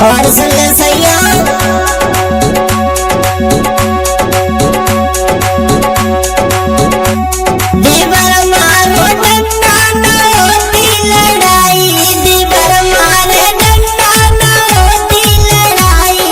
और सुन ले सैया देवर मारो डंडा ना होती लड़ाई, देवर मारे डंडा ना होती लड़ाई।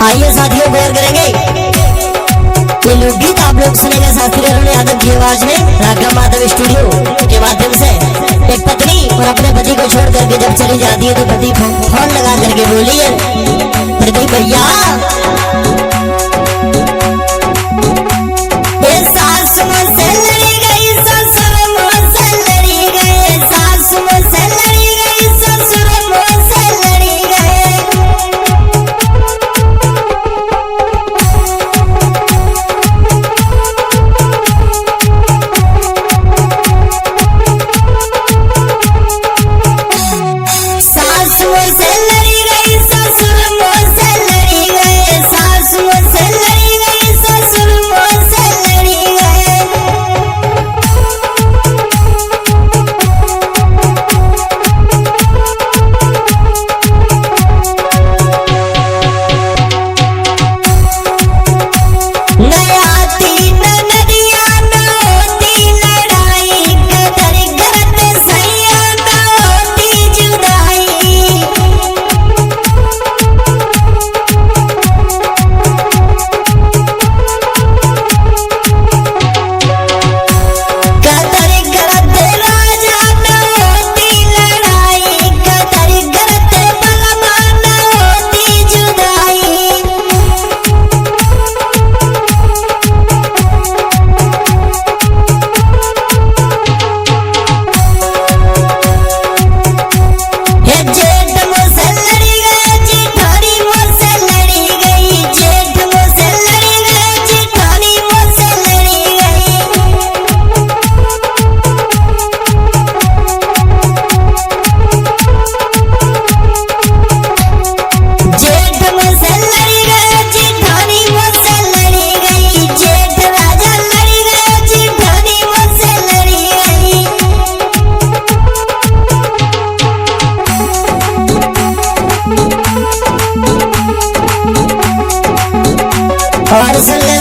आइए साथियों गौर करेंगे ये लोकगीत आप लोग सुनेंगे शास्त्रीय अरुण यादव की आवाज में रागा माधव स्टूडियो के माध्यम से। एक पत्नी और अपने पति को छोड़ करके जब चली जाती है तो पति फोन लगा करके बोली है प्रदीप भैया सास मुझसे लड़ी गई ससुर मुझसे लड़ी गए, सास मुझसे लड़ी गई ससुर मुझसे लड़ी गए। सास मुझसे लड़ी गई ससुर मुझसे लड़ी गए, सास मुझसे लड़ी गई ससुर मुझसे लड़ी गए। और सुन ले